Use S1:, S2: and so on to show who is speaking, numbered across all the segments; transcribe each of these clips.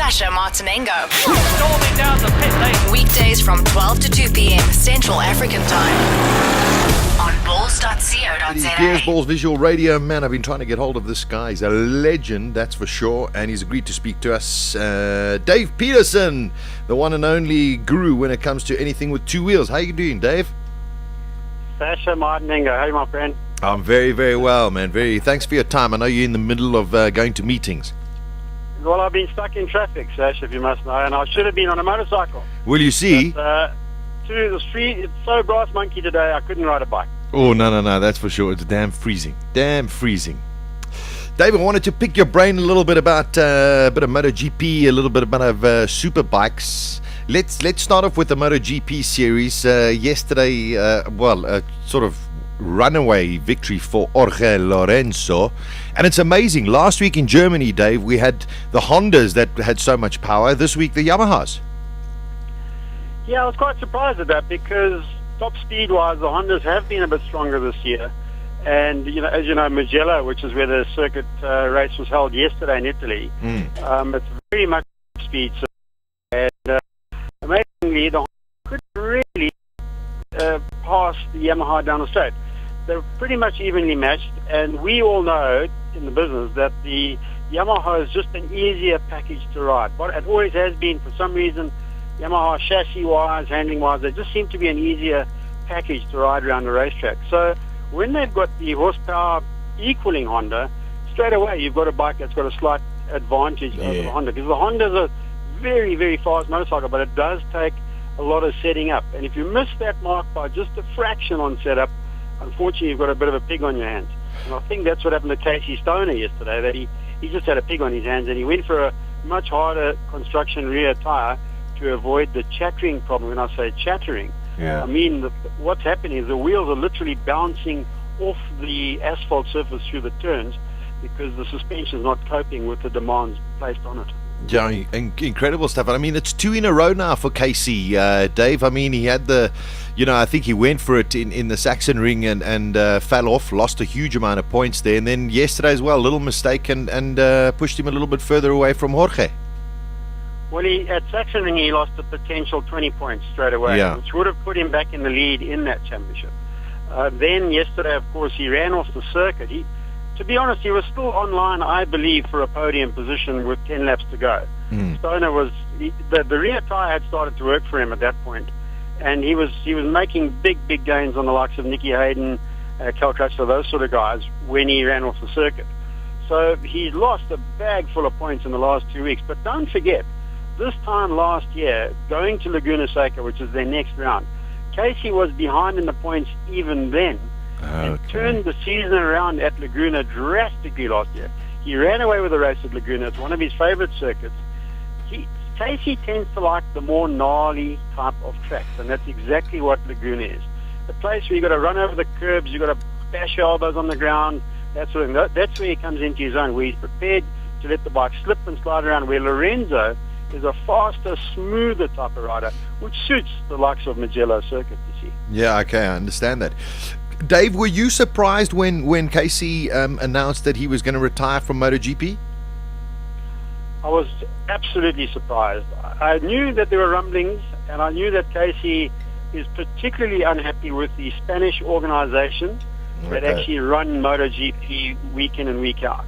S1: Sasha Martinengo.
S2: Storming down the pit lane.
S1: Weekdays from 12 to 2 p.m. Central African Time. On balls.co.za.
S3: Gears Balls Visual Radio. Man, I've been trying to get hold of this guy. He's a legend, that's for sure. And he's agreed to speak to us. Dave Peterson, the one and only guru when it comes to anything with two wheels. How you doing, Dave?
S4: Sasha Martinengo. Hey, my friend.
S3: I'm very, very well, man. Thanks for your time. I know you're in the middle of going to meetings.
S4: Well, I've been stuck in traffic, Sasha, if you must know, and I should have been on a motorcycle.
S3: Will you see?
S4: But, through the street, it's so brass monkey today, I couldn't ride a bike.
S3: Oh, no, that's for sure. It's damn freezing. Dave, I wanted to pick your brain a little bit about a bit of MotoGP, a little bit about super bikes. Let's start off with the MotoGP series. Yesterday, a sort of runaway victory for Jorge Lorenzo. And it's amazing. Last week in Germany, Dave, we had the Hondas that had so much power. This week, the Yamahas.
S4: Yeah, I was quite surprised at that because top speed-wise, the Hondas have been a bit stronger this year. And, as you know, Mugello, which is where the circuit race was held yesterday in Italy, it's very much top speed. And amazingly, the Honda couldn't really pass the Yamaha down the straight. They're pretty much evenly matched, and we all know in the business that the Yamaha is just an easier package to ride. But it always has been, for some reason. Yamaha chassis-wise, handling-wise, they just seem to be an easier package to ride around the racetrack. So when they've got the horsepower equaling Honda, straight away you've got a bike that's got a slight advantage over the Honda. Because the Honda's a very, very fast motorcycle, but it does take a lot of setting up. And if you miss that mark by just a fraction on setup, unfortunately you've got a bit of a pig on your hands. And I think that's what happened to Casey Stoner yesterday, that he just had a pig on his hands, and he went for a much harder construction rear tyre to avoid the chattering problem. When I say chattering, I mean what's happening is the wheels are literally bouncing off the asphalt surface through the turns because the suspension is not coping with the demands placed on it.
S3: Yeah, incredible stuff. I mean, it's two in a row now for Casey, Dave. I mean, he had I think he went for it in the Saxon ring and fell off, lost a huge amount of points there. And then yesterday as well, a little mistake and pushed him a little bit further away from Jorge.
S4: Well, at Saxon ring, he lost a potential 20 points straight away, which would have put him back in the lead in that championship. Then yesterday, of course, he ran off the circuit. To be honest, he was still online, I believe, for a podium position with 10 laps to go. Stoner was the rear tyre had started to work for him at that point, and he was making big gains on the likes of Nicky Hayden, Cal Crutchlow, those sort of guys when he ran off the circuit. So he's lost a bag full of points in the last 2 weeks. But don't forget, this time last year, going to Laguna Seca, which is their next round, Casey was behind in the points even then. And turned the season around at Laguna drastically last year. He ran away with the race at Laguna. It's one of his favorite circuits. Casey tends to like the more gnarly type of tracks, and that's exactly what Laguna is. The place where you've got to run over the curbs, you've got to bash your elbows on the ground, that sort of thing. That's where he comes into his own, where he's prepared to let the bike slip and slide around, where Lorenzo is a faster, smoother type of rider, which suits the likes of Mugello circuit, you see.
S3: Yeah, okay, I understand that. Dave, were you surprised when Casey announced that he was going to retire from MotoGP?
S4: I was absolutely surprised. I knew that there were rumblings, and I knew that Casey is particularly unhappy with the Spanish organization that actually run MotoGP week in and week out.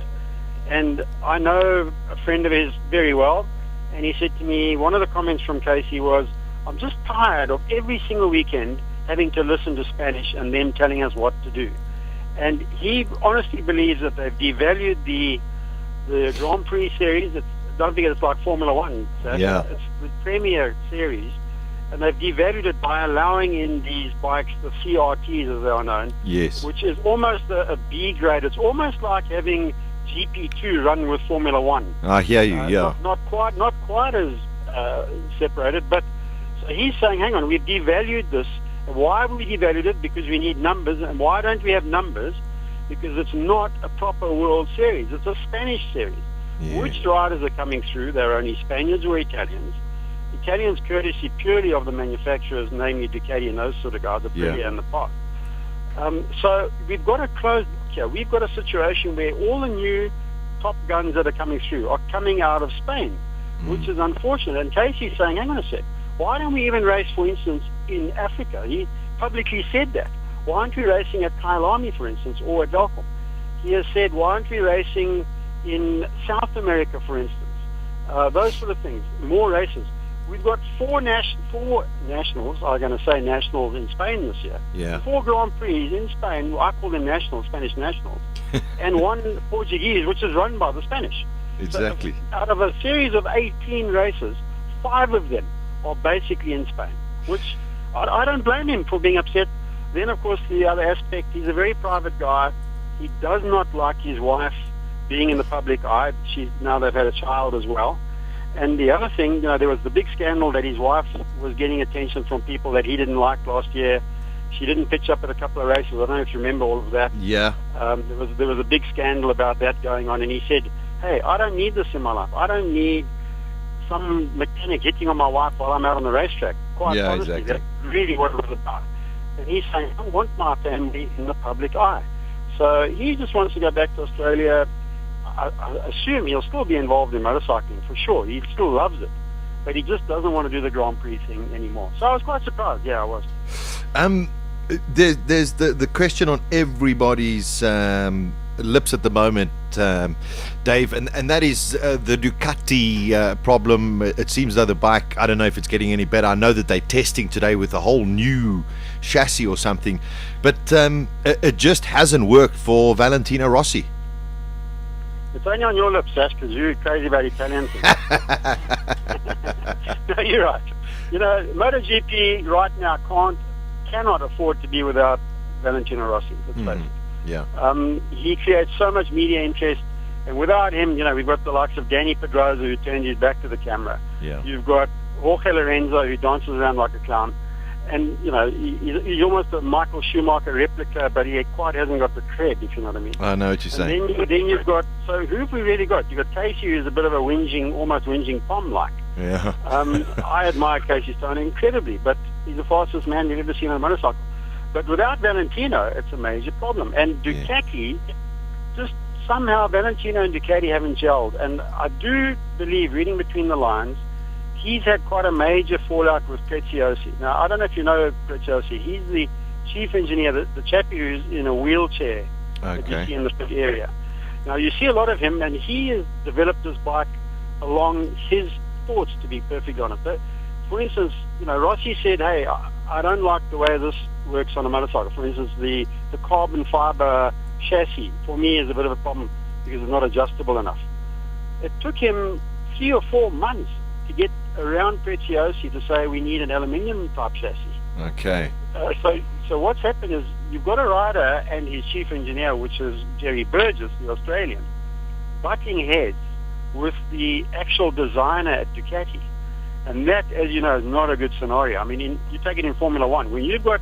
S4: And I know a friend of his very well, and he said to me, one of the comments from Casey was, I'm just tired of every single weekend having to listen to Spanish and them telling us what to do. And he honestly believes that they've devalued the Grand Prix series. Don't forget, it's like Formula One. So it's the premier series. And they've devalued it by allowing in these bikes, the CRTs as they are known, which is almost a B grade. It's almost like having GP2 run with Formula One.
S3: I hear you,
S4: Not quite as separated, but so he's saying, hang on, we've devalued this. Why have we devalued it? Because we need numbers. And why don't we have numbers? Because it's not a proper World Series. It's a Spanish series. Which riders are coming through? They're only Spaniards or Italians. Italians, courtesy purely of the manufacturers, namely Ducati and those sort of guys, are pretty in the past. So we've got a closed book here. We've got a situation where all the new top guns that are coming through are coming out of Spain, which is unfortunate. And Casey's saying, hang on a sec, why don't we even race, for instance, in Africa? He publicly said that. Why aren't we racing at Kailami, for instance, or at Velkom? He has said, why aren't we racing in South America, for instance? Those sort of things, more races. We've got four nationals, I'm going to say nationals in Spain this year.
S3: Yeah.
S4: 4 Grand Prix in Spain, I call them nationals, Spanish nationals, and 1 Portuguese, which is run by the Spanish.
S3: Exactly.
S4: So out of a series of 18 races, 5 of them are basically in Spain, which I don't blame him for being upset. Then, of course, the other aspect, he's a very private guy. He does not like his wife being in the public eye. Now they've had a child as well. And the other thing, there was the big scandal that his wife was getting attention from people that he didn't like last year. She didn't pitch up at a couple of races. I don't know if you remember all of that.
S3: Yeah.
S4: There was a big scandal about that going on, and he said, hey, I don't need this in my life. I don't need some mechanic hitting on my wife while I'm out on the racetrack. Quite honestly,
S3: exactly.
S4: That's really what it was about. And he's saying, I don't want my family in the public eye. So he just wants to go back to Australia. I assume he'll still be involved in motorcycling for sure. He still loves it, but he just doesn't want to do the Grand Prix thing anymore. So I was quite surprised. Yeah, I was.
S3: There's the question on everybody's lips at the moment, Dave, and that is the Ducati problem. It seems though the bike, I don't know if it's getting any better. I know that they're testing today with a whole new chassis or something, but it just hasn't worked for Valentino Rossi.
S4: It's only on your lips, Sash, because you're crazy about Italian things. No, you're right. MotoGP right now cannot afford to be without Valentino Rossi. Let's face it.
S3: Yeah.
S4: He creates so much media interest, and without him, we've got the likes of Danny Pedrosa who turns his back to the camera.
S3: Yeah.
S4: You've got Jorge Lorenzo who dances around like a clown. And, he's almost a Michael Schumacher replica, but he quite hasn't got the cred, if you know what I mean.
S3: I know what you're saying.
S4: Then you've got, so who have we really got? You've got Casey, who's a bit of a almost whinging Pom-like.
S3: Yeah.
S4: I admire Casey Stone incredibly, but he's the fastest man you've ever seen on a motorcycle. But without Valentino, it's a major problem. And Ducati, just somehow Valentino and Ducati haven't gelled. And I do believe, reading between the lines, he's had quite a major fallout with Preziosi. Now, I don't know if you know Preziosi. He's the chief engineer, the chappie who's in a wheelchair that you see in the pit area. Now, you see a lot of him, and he has developed this bike along his thoughts, to be perfectly honest. For instance, Rossi said, hey, I don't like the way this works on a motorcycle. For instance, the carbon fiber chassis, for me, is a bit of a problem because it's not adjustable enough. It took him 3 or 4 months to get around Preziosi to say we need an aluminium type chassis.
S3: Okay.
S4: So what's happened is you've got a rider and his chief engineer, which is Jerry Burgess, the Australian, butting heads with the actual designer at Ducati. And that, as you know, is not a good scenario. I mean, you take it in Formula One. When you've got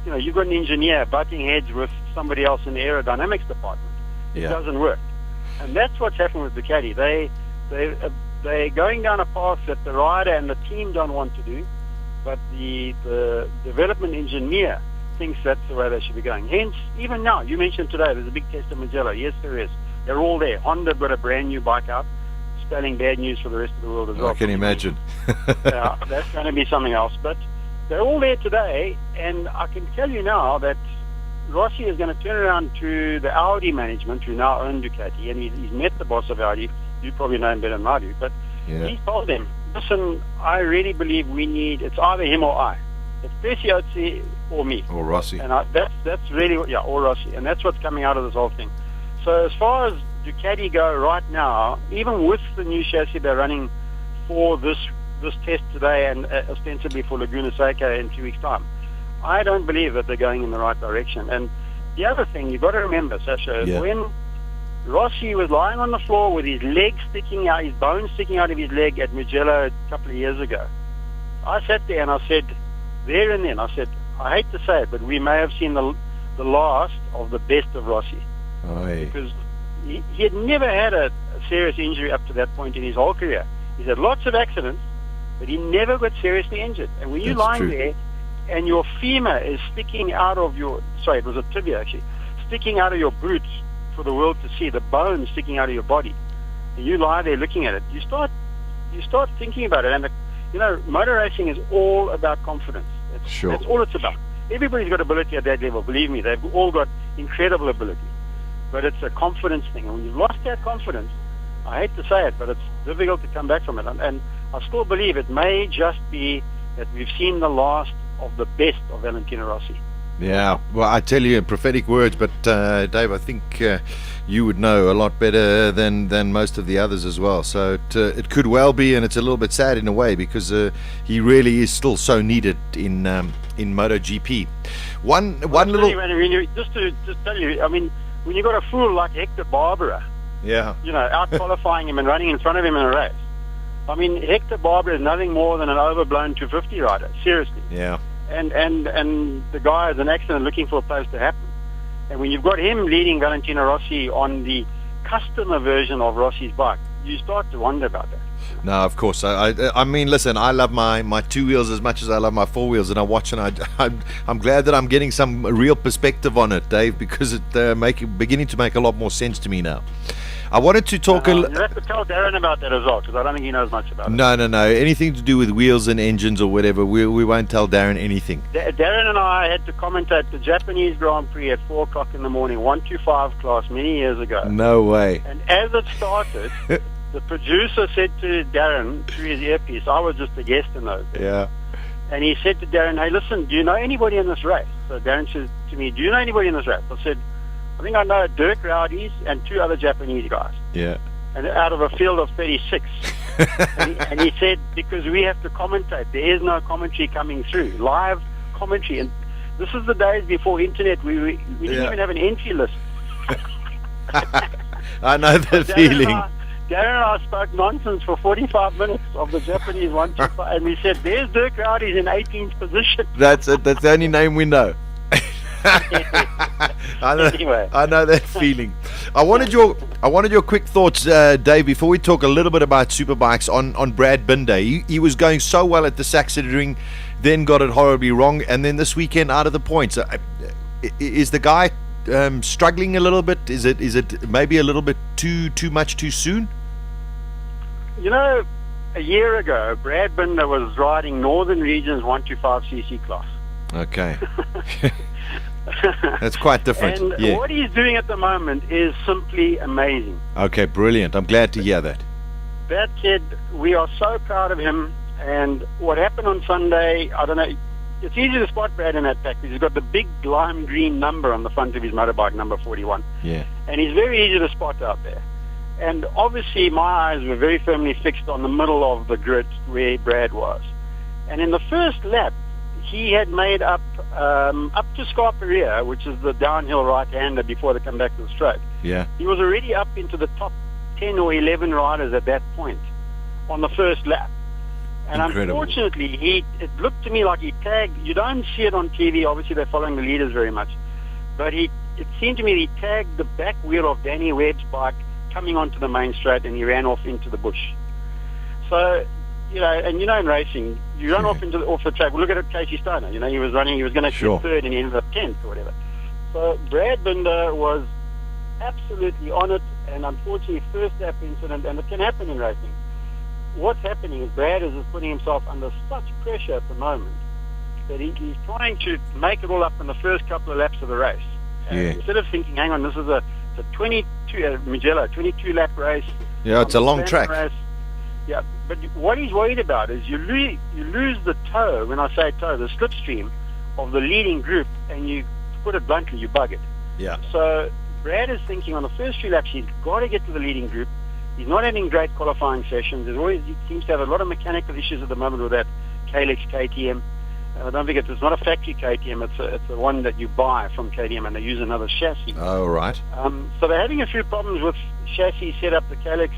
S4: an engineer butting heads with somebody else in the aerodynamics department, it doesn't work. And that's what's happened with Ducati. They're going down a path that the rider and the team don't want to do, but the development engineer thinks that's the way they should be going. Hence, even now, you mentioned today, there's a big test of Mugello. Yes, there is. They're all there. Honda got a brand new bike out, spelling bad news for the rest of the world as well.
S3: I can imagine.
S4: Yeah, that's going to be something else. But they're all there today, and I can tell you now that Rossi is going to turn around to the Audi management, who now own Ducati, and he's met the boss of Audi. You probably know him better than I do, but he told them, listen, I really believe it's either him or I. It's Preziosi or me.
S3: Or Rossi.
S4: And that's really what, or Rossi. And that's what's coming out of this whole thing. So as far as Ducati go right now, even with the new chassis they're running for this test today and ostensibly for Laguna Seca in 2 weeks' time, I don't believe that they're going in the right direction. And the other thing you've got to remember, Sasha, is when Rossi was lying on the floor with his leg sticking out, his bones sticking out of his leg at Mugello a couple of years ago, I sat there and I said, there and then, I said, I hate to say it, but we may have seen the last of the best of Rossi. Because he had never had a serious injury up to that point in his whole career. He's had lots of accidents, but he never got seriously injured. And when you're lying there and your femur is sticking out of it was a tibia actually, sticking out of your boot for the world to see, the bone sticking out of your body, and you lie there looking at it, you start you start thinking about it, and motor racing is all about confidence.
S3: Sure.
S4: That's all it's about. Everybody's got ability at that level. Believe me, they've all got incredible ability, but it's a confidence thing. And when you've lost that confidence, I hate to say it, but it's difficult to come back from it. And I still believe it may just be that we've seen the last of the best of Valentino Rossi.
S3: Yeah, well, I tell you prophetic words, but Dave, I think you would know a lot better than most of the others as well. So it could well be, and it's a little bit sad in a way because he really is still so needed in MotoGP. One little.
S4: Just to tell you, I mean, when you got a fool like Hector Barbera, out qualifying him and running in front of him in a race. I mean, Hector Barbera is nothing more than an overblown 250 rider. Seriously.
S3: Yeah.
S4: And the guy is an accident looking for a place to happen. And when you've got him leading Valentino Rossi on the customer version of Rossi's bike, you start to wonder about that.
S3: No, of course. I mean, listen, I love my two wheels as much as I love my four wheels, and I watch, and I'm glad that I'm getting some real perspective on it, Dave, because it's beginning to make a lot more sense to me now. I wanted to talk
S4: you have to tell Darren about that as well, because I don't think he knows much about it.
S3: No. Anything to do with wheels and engines or whatever, we won't tell Darren anything.
S4: Darren and I had to commentate the Japanese Grand Prix at 4 o'clock in the morning, 125 class, many years ago.
S3: No way.
S4: And as it started, the producer said to Darren through his earpiece, I was just a guest in those days.
S3: Yeah.
S4: And he said to Darren, hey, listen, do you know anybody in this race? So Darren says to me, do you know anybody in this race? I said, I think I know Dirk Rowdies and 2 other Japanese guys.
S3: Yeah.
S4: And out of a field of 36. and he said, because we have to commentate. There is no commentary coming through. Live commentary. And this is the days before internet. We didn't even have an entry list.
S3: I know the feeling.
S4: Darren and I spoke nonsense for 45 minutes of the Japanese 125, and we said, there's Dirk Rowdies in 18th position.
S3: That's it. That's the only name we know.
S4: Anyway.
S3: I know that feeling. I wanted your quick thoughts, Dave, before we talk a little bit about superbikes on Brad Binder. He was going so well at the Saxon Ring, then got it horribly wrong, and then this weekend out of the points. Is the guy struggling a little bit? Is it maybe a little bit too much too soon?
S4: A year ago, Brad Binder was riding Northern Region's 125cc class.
S3: Okay. That's quite different.
S4: And what he's doing at the moment is simply amazing.
S3: Okay, brilliant. I'm glad to hear that.
S4: That kid, we are so proud of him. And what happened on Sunday, I don't know, it's easy to spot Brad in that pack because he's got the big lime green number on the front of his motorbike, number 41.
S3: Yeah.
S4: And he's very easy to spot out there. And obviously my eyes were very firmly fixed on the middle of the grid where Brad was. And in the first lap, he had made up to Scarperia, which is the downhill right-hander before they come back to the straight.
S3: Yeah.
S4: He was already up into the top 10 or 11 riders at that point on the first lap. And
S3: Incredible.
S4: Unfortunately, it looked to me like he tagged. You don't see it on TV. Obviously, they're following the leaders very much. But it seemed to me he tagged the back wheel of Danny Webb's bike coming onto the main straight, and he ran off into the bush. So, in racing, you run off the track. Well, look at Casey Stoner. He was running. He was going to get third, and he ended up 10th or whatever. So Brad Binder was absolutely on it, and unfortunately, first lap incident, and it can happen in racing. What's happening is Brad is just putting himself under such pressure at the moment that he's trying to make it all up in the first couple of laps of the race. Instead of thinking, hang on, this is a 22 Mugello 22-lap race.
S3: Yeah, it's a long track.
S4: Race. Yeah, but what he's worried about is you lose the toe. When I say toe, the slipstream of the leading group, and you, to put it bluntly, you bug it.
S3: Yeah.
S4: So Brad is thinking on the first 3 laps he's got to get to the leading group. He's not having great qualifying sessions. He seems to have a lot of mechanical issues at the moment with that Kalex KTM. Don't forget, it's not a factory KTM. It's a one that you buy from KTM, and they use another chassis.
S3: Oh, right.
S4: So they're having a few problems with chassis set up. The Kalex,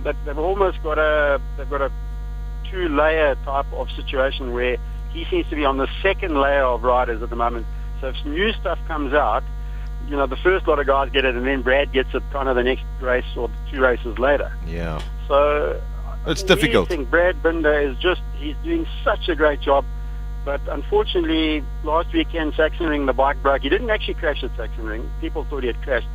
S4: but they've almost got a 2-layer type of situation where he seems to be on the second layer of riders at the moment. So if some new stuff comes out, the first lot of guys get it, and then Brad gets it kind of the next race or 2 races later.
S3: Yeah.
S4: So
S3: it's difficult.
S4: I think Brad Binder he's doing such a great job. But unfortunately, last weekend, Saxon Ring, the bike broke. He didn't actually crash at Saxon Ring. People thought he had crashed.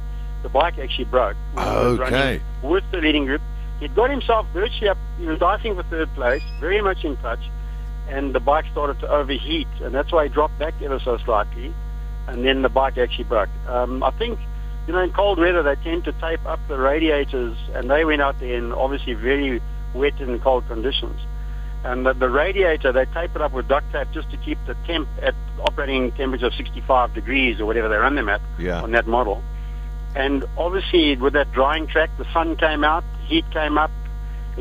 S4: The bike actually broke.
S3: Okay.
S4: With the leading group. He'd got himself virtually up. He was dicing for third place, very much in touch, and the bike started to overheat, and that's why he dropped back ever so slightly, and then the bike actually broke. I think, in cold weather they tend to tape up the radiators, and they went out there in obviously very wet and cold conditions. And the radiator, they tape it up with duct tape just to keep the temp at operating temperature of 65 degrees or whatever they run them at on that model. And obviously with that drying track, the sun came out, heat came up,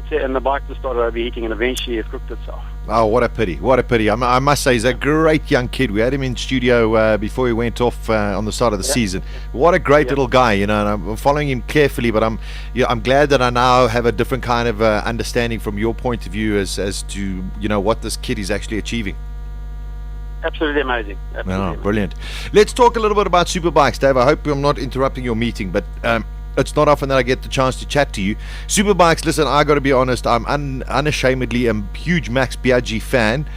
S4: and the bike just started overheating, and eventually it cooked itself.
S3: Oh, what a pity. What a pity. I must say, he's a great young kid. We had him in studio before he went off on the start of the season. What a great little guy, and I'm following him carefully, but I'm glad that I now have a different kind of understanding from your point of view as to, what this kid is actually achieving.
S4: Absolutely amazing. Absolutely
S3: Brilliant. Let's talk a little bit about superbikes, Dave. I hope I'm not interrupting your meeting, but it's not often that I get the chance to chat to you. Superbikes, listen, I got to be honest, I'm unashamedly a huge Max Biaggi fan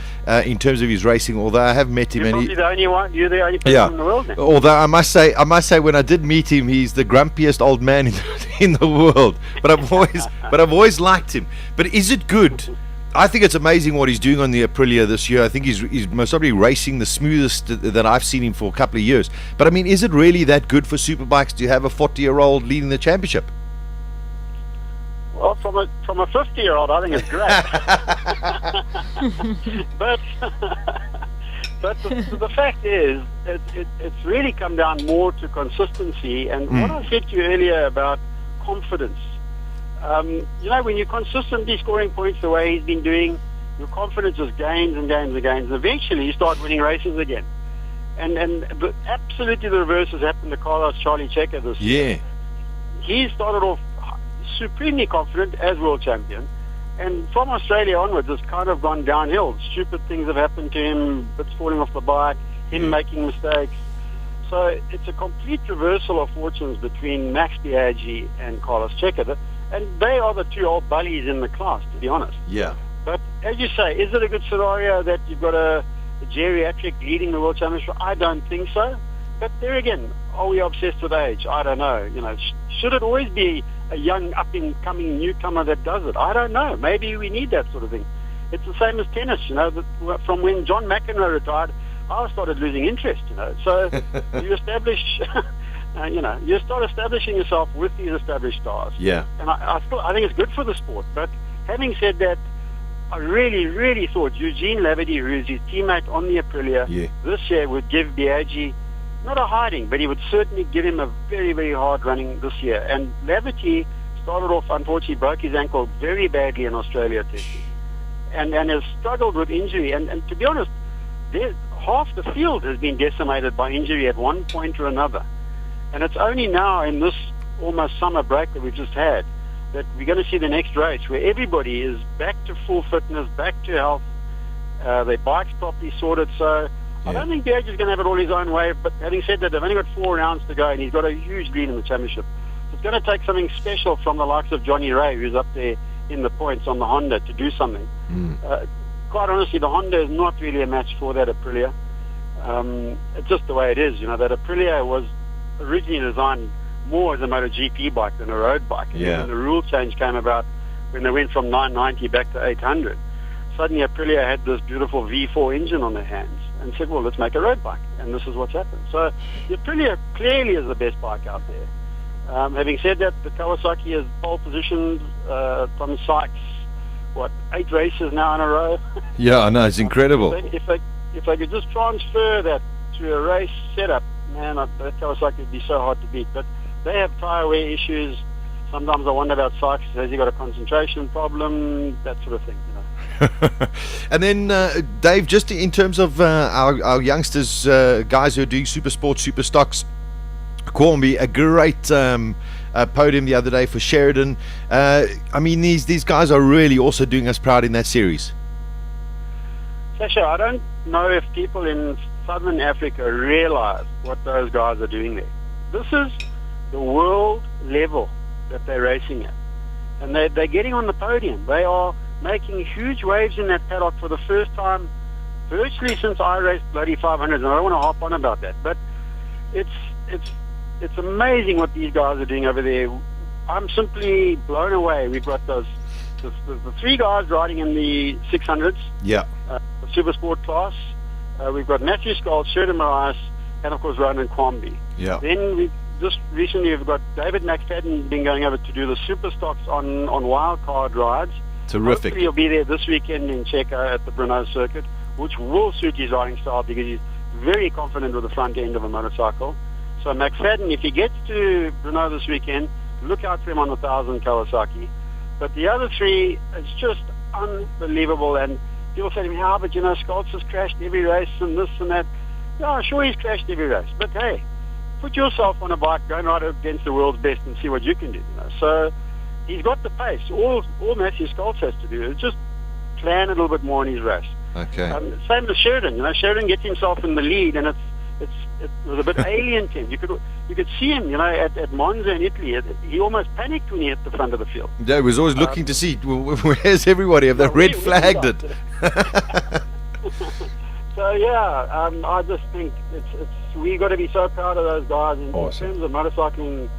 S3: in terms of his racing, although I have met him.
S4: You're probably the only one. You're the only person in the world now.
S3: Although I must say, when I did meet him, he's the grumpiest old man in the world. But I've always liked him. But is it good? I think it's amazing what he's doing on the Aprilia this year. I think he's most probably racing the smoothest that I've seen him for a couple of years. But I mean, is it really that good for superbikes to have a 40-year-old leading the championship?
S4: Well, from a 50-year-old, I think it's great. but the fact is, it's really come down more to consistency. And what I said to you earlier about confidence. When you're consistently scoring points the way he's been doing, your confidence just gains and gains and gains. And eventually you start winning races again. But absolutely the reverse has happened to Carlos Charlie Checker this year. He started off supremely confident as world champion. And from Australia onwards, it's kind of gone downhill. Stupid things have happened to him, bits falling off the bike, him making mistakes. So it's a complete reversal of fortunes between Max Biaggi and Carlos Checker. And they are the two old bullies in the class, to be honest.
S3: Yeah.
S4: But as you say, is it a good scenario that you've got a geriatric leading the world championship? I don't think so. But there again, are we obsessed with age? I don't know. Should it always be a young, up-and-coming newcomer that does it? I don't know. Maybe we need that sort of thing. It's the same as tennis. From when John McEnroe retired, I started losing interest. So you establish. You start establishing yourself with these established stars.
S3: Yeah.
S4: And I think it's good for the sport. But having said that, I really, really thought Eugene Laverty, who is his teammate on the Aprilia, this year would give Biaggi, not a hiding, but he would certainly give him a very, very hard running this year. And Laverty started off, unfortunately, broke his ankle very badly in Australia testing. And has struggled with injury. And to be honest, half the field has been decimated by injury at one point or another. And it's only now in this almost summer break that we've just had that we're going to see the next race where everybody is back to full fitness, back to health, their bikes properly sorted. So I don't think Biaggi's going to have it all his own way. But having said that, they've only got 4 rounds to go, and he's got a huge lead in the championship. So it's going to take something special from the likes of Johnny Ray, who's up there in the points on the Honda, to do something. Quite honestly, the Honda is not really a match for that Aprilia. It's just the way it is. That Aprilia was originally designed more as a MotoGP bike than a road bike. And when the rule change came about, when they went from 990 back to 800, suddenly Aprilia had this beautiful V4 engine on their hands and said, well, let's make a road bike. And this is what's happened. So the Aprilia clearly is the best bike out there. Having said that, the Kawasaki is pole positioned. Tom Sykes, 8 races now in a row?
S3: Yeah, I know, it's incredible.
S4: If they could just transfer that to a race setup, man, that Kawasaki would be so hard to beat. But they have tyre wear issues. Sometimes I wonder about Sykes. Has he got a concentration problem? That sort of thing,
S3: And then, Dave, just in terms of our youngsters, guys who are doing super sports, super stocks, Cornby, a great podium the other day for Sheridan. I mean, these guys are really also doing us proud in that series.
S4: Sasha, I don't know if people in Southern Africa realize what those guys are doing there. This is the world level that they're racing at. And they're getting on the podium. They are making huge waves in that paddock for the first time virtually since I raced bloody 500s, and I don't want to harp on about that. But it's amazing what these guys are doing over there. I'm simply blown away. We've got the 3 guys riding in the 600s,
S3: Yeah.
S4: the Super Sport class. We've got Matthew Scott, Sheridan Marais, and of course Ronan Kwambi.
S3: Yeah.
S4: Then we've just recently we've got David McFadden been going over to do the super stocks on wild card rides.
S3: Terrific.
S4: Hopefully he'll be there this weekend in Checo at the Brno circuit, which will suit his riding style because he's very confident with the front end of a motorcycle. So McFadden, if he gets to Brno this weekend, look out for him on the 1000 Kawasaki. But the other 3, it's just unbelievable. And people say to me, but Scholz has crashed every race and this and that. Yeah, sure he's crashed every race. But hey, put yourself on a bike, go and ride against the world's best and see what you can do. So he's got the pace. All Matthew Scholz has to do is just plan a little bit more in his race.
S3: Okay.
S4: Same with Sheridan. Sheridan gets himself in the lead, and it was a bit alien to him. You could see him, at Monza in Italy. He almost panicked when he hit the front of the field.
S3: Yeah, he was always looking to see where's everybody. Have they red flagged it?
S4: So yeah, I just think we got to be so proud of those guys in terms of motorcycling.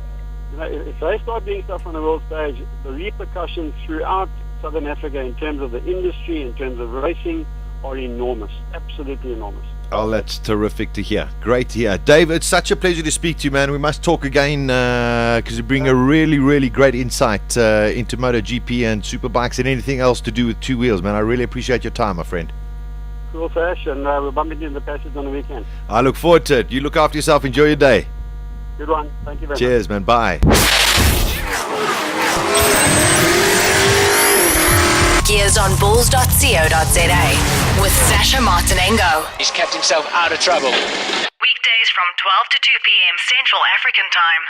S4: If they start doing stuff on the world stage, the repercussions throughout Southern Africa in terms of the industry, in terms of racing, are enormous, absolutely enormous.
S3: Oh, that's terrific to hear. Great to hear. Dave, it's such a pleasure to speak to you, man. We must talk again because you bring a really, really great insight into MotoGP and superbikes and anything else to do with 2 wheels, man. I really appreciate your time, my friend.
S4: Cool, Sash, and we'll bump into you in the passage on the weekend.
S3: I look forward to it. You look after yourself. Enjoy your day.
S4: Good one. Thank you very much.
S3: Cheers, man. Bye.
S1: Gears on bulls.co.za with Sasha Martinengo.
S2: He's kept himself out of trouble.
S1: Weekdays from 12 to 2 p.m. Central African Time.